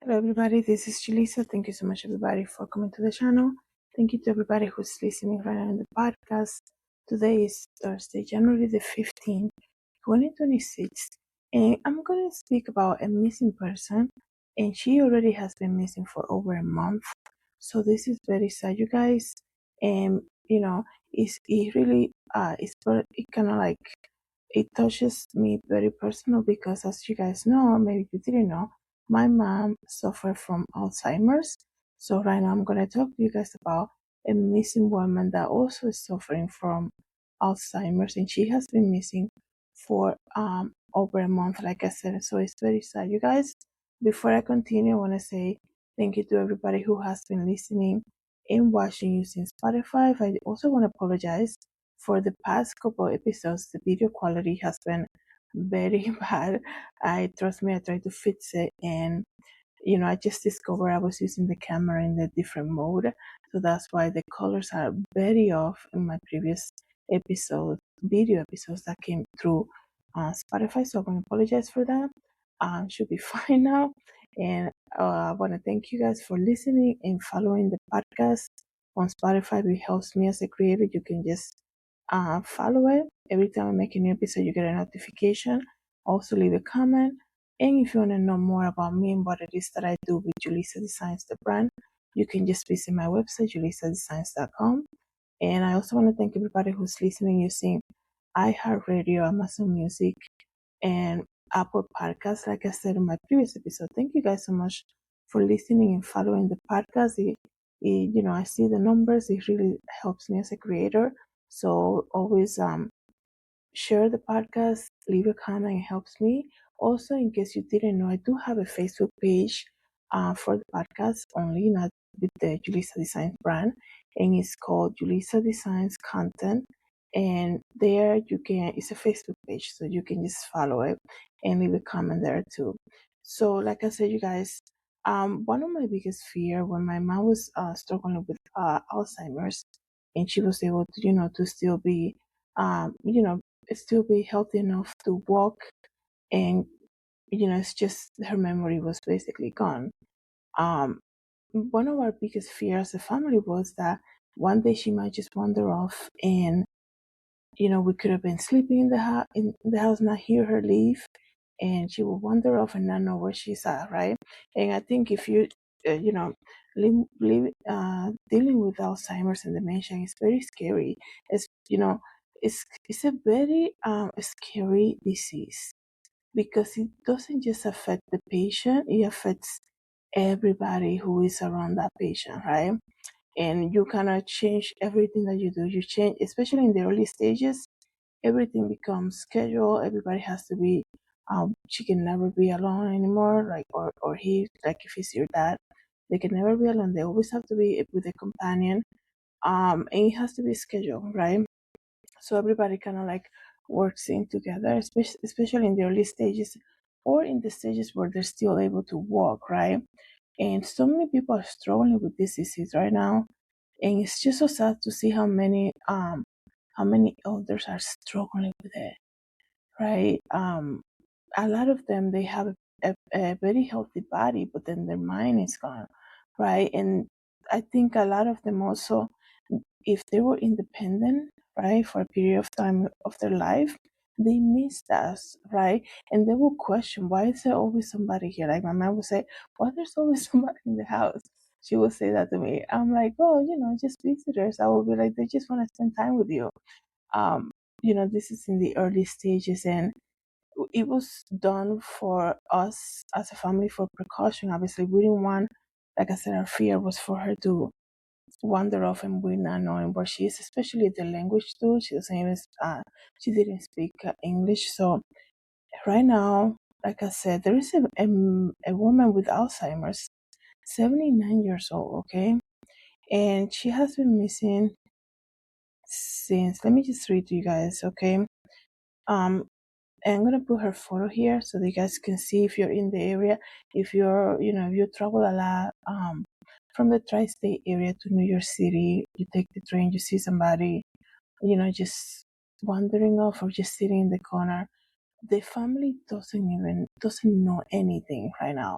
Hello, everybody. This is Julissa. Thank you so much, everybody, for coming to the channel. Thank you to everybody who's listening right now in the podcast. Today is Thursday, January the 15th, 2026, and I'm going to speak about a missing person, and she already has been missing for over a month. So this is very sad, you guys, and it really it kind of like it touches me very personal because, as you guys know, maybe you didn't know, my mom suffered from Alzheimer's. So right now I'm going to talk to you guys about a missing woman that also is suffering from Alzheimer's, and she has been missing for over a month, like I said. So it's very sad, you guys. Before I continue, I want to say thank you to everybody who has been listening and watching using Spotify. I also want to apologize for the past couple episodes. The video quality has been very bad. I trust me, I tried to fix it, and I just discovered I was using the camera in a different mode, so that's why the colors are very off in my previous video episodes that came through Spotify. So I'm going to apologize for that. Should be fine now, and I want to thank you guys for listening and following the podcast on Spotify. It helps me as a creator. You can just follow it. Every time I make a new episode, you get a notification. Also, leave a comment. And if you want to know more about me and what it is that I do with JulissaDesigns, the brand, you can just visit my website, JulissaDesigns.com. And I also want to thank everybody who's listening using iHeartRadio, Amazon Music, and Apple Podcasts. Like I said in my previous episode, thank you guys so much for listening and following the podcast. I see the numbers. It really helps me as a creator. So always share the podcast, leave a comment, it helps me. Also, in case you didn't know, I do have a Facebook page for the podcast only, not with the Julissa Designs brand, and it's called Julissa Designs Content. And there it's a Facebook page, so you can just follow it and leave a comment there too. So, like I said, you guys, one of my biggest fear when my mom was struggling with Alzheimer's, and she was able to, to still be, still be healthy enough to walk, and it's just her memory was basically gone. One of our biggest fears as a family was that one day she might just wander off, and we could have been sleeping in the house, not hear her leave, and she will wander off and not know where she's at, right? And I think if you dealing with Alzheimer's and dementia is very scary. It's a very scary disease because it doesn't just affect the patient; it affects everybody who is around that patient, right? And you cannot change everything that you do. You change, especially in the early stages, everything becomes scheduled. Everybody has to be. She can never be alone anymore. Like or he, like if he's your dad, they can never be alone. They always have to be with a companion. And it has to be scheduled, right? So everybody kind of like works in together, especially in the early stages, or in the stages where they're still able to walk, right? And so many people are struggling with this disease right now, and it's just so sad to see how many elders are struggling with it, right? A lot of them, they have a very healthy body, but then their mind is gone, right? And I think a lot of them also, if they were independent, right, for a period of time of their life, they missed us, right? And they will question, why is there always somebody here? Like my mom would say, why there's always somebody in the house? She would say that to me. I'm like, oh, just visitors. I will be like, they just want to spend time with you. Um, this is in the early stages, and it was done for us as a family for precaution. Obviously, we didn't want, like I said, our fear was for her to wander off and we're not knowing where she is, especially the language too. She doesn't even, she didn't speak English. So right now, like I said, there is a woman with Alzheimer's, 79 years old, okay? And she has been missing since, let me just read to you guys, okay? And I'm gonna put her photo here so that you guys can see if you're in the area. If if you travel a lot, from the tri-state area to New York City, you take the train, you see somebody, just wandering off or just sitting in the corner. The family doesn't know anything right now,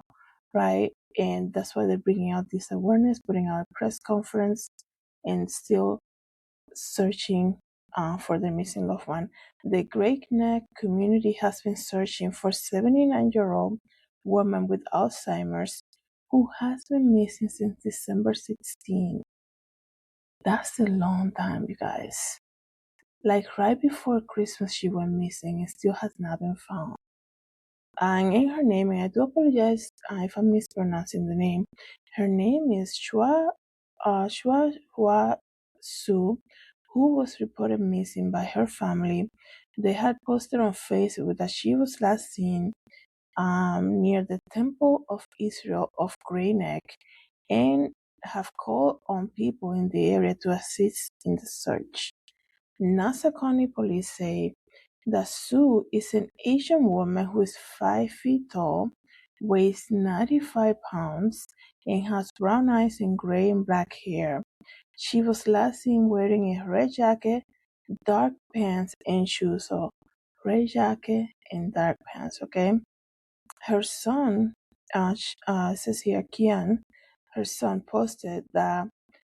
right? and that's why they're bringing out this awareness, putting out a press conference, and still searching for the missing loved one. The Great Neck community has been searching for 79-year-old woman with Alzheimer's who has been missing since December 16. That's a long time, you guys. Like right before Christmas, she went missing and still has not been found. And in her name, and I do apologize if I'm mispronouncing the name, her name is Shua Hua Xu, who was reported missing by her family. They had posted on Facebook that she was last seen near the Temple of Israel of Grey Neck and have called on people in the area to assist in the search. Nassau County Police say that Sue is an Asian woman who is 5 feet tall, weighs 95 pounds, and has brown eyes and gray and black hair. She was last seen wearing a red jacket, dark pants, and shoes. So, red jacket and dark pants, okay? Her son, says here, Kian, her son posted that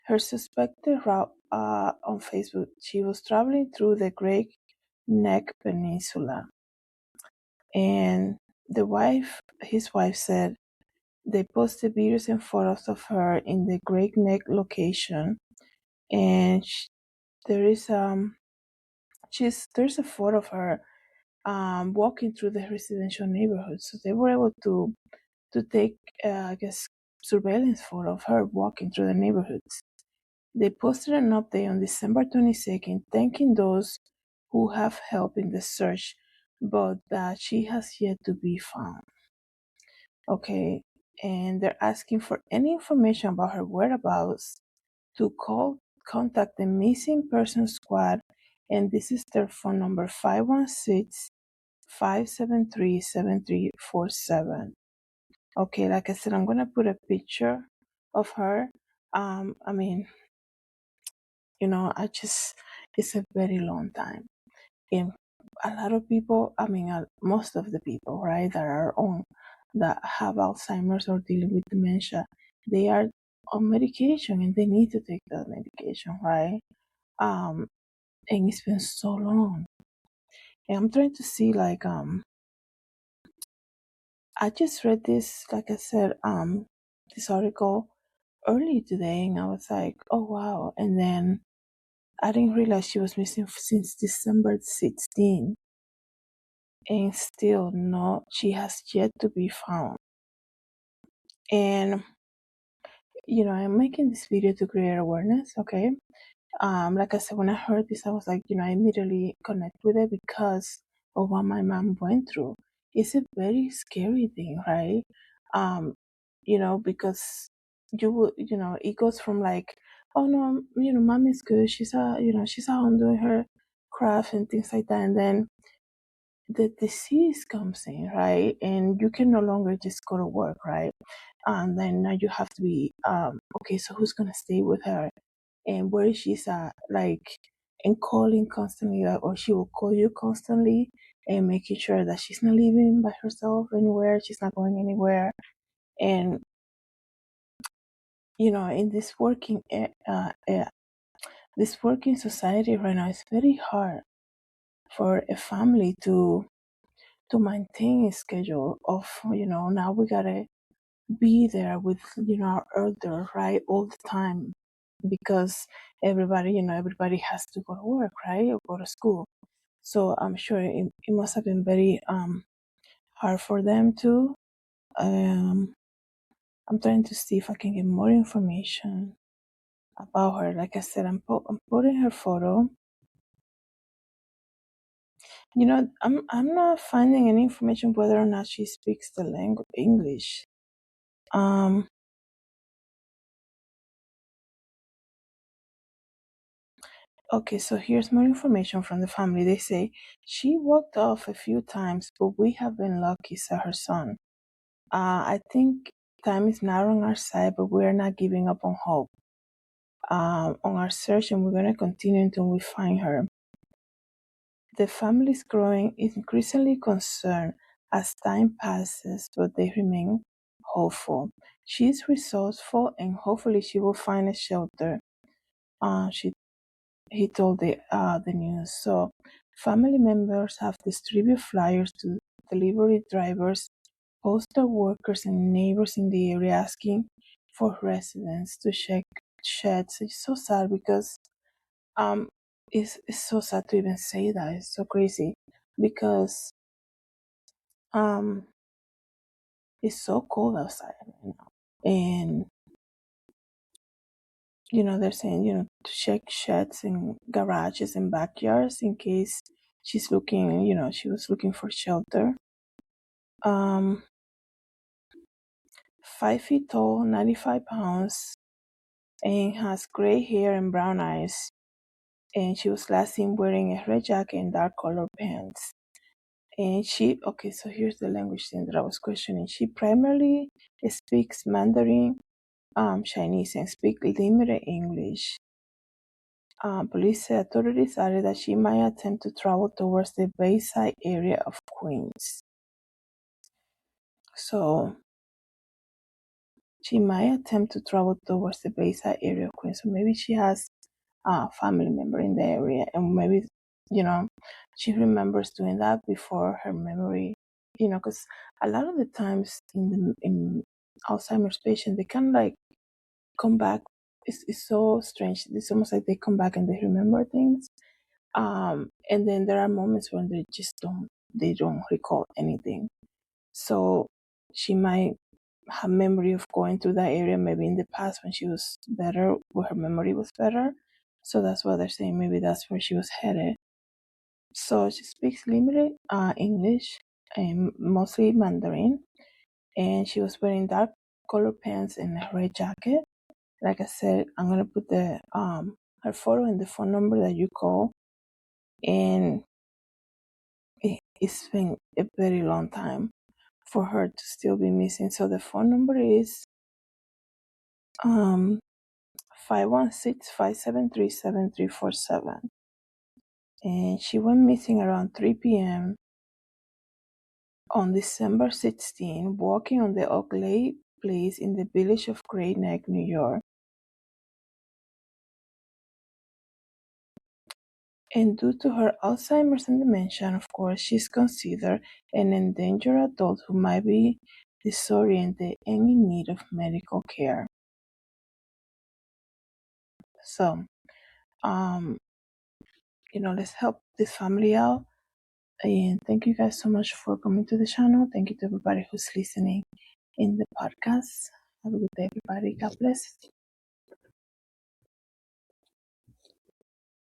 her suspected route on Facebook, she was traveling through the Great Neck Peninsula. And his wife said they posted videos and photos of her in the Great Neck location. And there's a photo of her walking through the residential neighborhood. So they were able to take, I guess, surveillance photo of her walking through the neighborhoods. They posted an update on December 22nd thanking those who have helped in the search, but that she has yet to be found. Okay, and they're asking for any information about her whereabouts to contact the Missing Persons Squad, and this is their phone number, 516-573-7347. Okay, like I said, I'm gonna put a picture of her. I mean, it's a very long time. And a lot of people, most of the people, right, that have Alzheimer's or dealing with dementia, they are on medication and they need to take that medication, right? And it's been so long. And I'm trying to see, I just read this, like I said, this article early today, and I was like, oh wow. And then I didn't realize she was missing since December 16, and still no, she has yet to be found. And I'm making this video to create awareness, okay? Like I said, when I heard this, I was like, I immediately connect with it because of what my mom went through. It's a very scary thing, right? Because it goes from like, oh no, mom is good. She's she's at home doing her craft and things like that, and then the disease comes in, right? And you can no longer just go to work, right? And then now you have to be, okay, so who's gonna stay with her? And where she's at, and calling constantly, or she will call you constantly and making sure that she's not living by herself anywhere, she's not going anywhere. And in this working society right now, it's very hard for a family to maintain a schedule of now we gotta be there with our elder, right, all the time, because everybody has to go to work, right, or go to school. So I'm sure it must have been very hard for them too. I'm trying to see if I can get more information about her. Like I said, I'm putting her photo. I'm not finding any information whether or not she speaks the language English. Okay, so here's more information from the family. They say she walked off a few times, but we have been lucky, said her son. I think time is not on our side, but we're not giving up on hope. On our search, and we're going to continue until we find her. The family is growing increasingly concerned as time passes, but they remain hopeful. She's resourceful and hopefully she will find a shelter. He told the news. So family members have distributed flyers to delivery drivers, postal workers, and neighbors in the area asking for residents to check sheds. It's so sad because um it's so sad to even say that. It's so crazy because um it's so cold outside right now. And they're saying, to check sheds and garages and backyards in case she's looking, she was looking for shelter. 5 feet tall, 95 pounds, and has gray hair and brown eyes. And she was last seen wearing a red jacket and dark colored pants. And okay, so here's the language thing that I was questioning. She primarily speaks Mandarin, Chinese, and speaks limited English. Police said authorities added that she might attempt to travel towards the Bayside area of Queens. So she might attempt to travel towards the Bayside area of Queens. So maybe she has a family member in the area, and maybe she remembers doing that before her memory. Because a lot of the times in Alzheimer's patients, they kind of like come back. It's so strange. It's almost like they come back and they remember things. And then there are moments when they don't recall anything. So she might have memory of going through that area maybe in the past when she was better, where her memory was better. So that's why they're saying maybe that's where she was headed. So she speaks limited English and mostly Mandarin, and she was wearing dark colored pants and a red jacket. Like I said, I'm gonna put the her photo and the phone number that you call, and it's been a very long time for her to still be missing. So the phone number is 516-573-7347. And she went missing around 3 p.m. on December 16, walking on the Oak Lake Place in the village of Great Neck, New York. And due to her Alzheimer's and dementia, of course, she's considered an endangered adult who might be disoriented and in need of medical care. So, let's help this family out. And thank you guys so much for coming to the channel. Thank you to everybody who's listening in the podcast. Have a good day, everybody. God bless.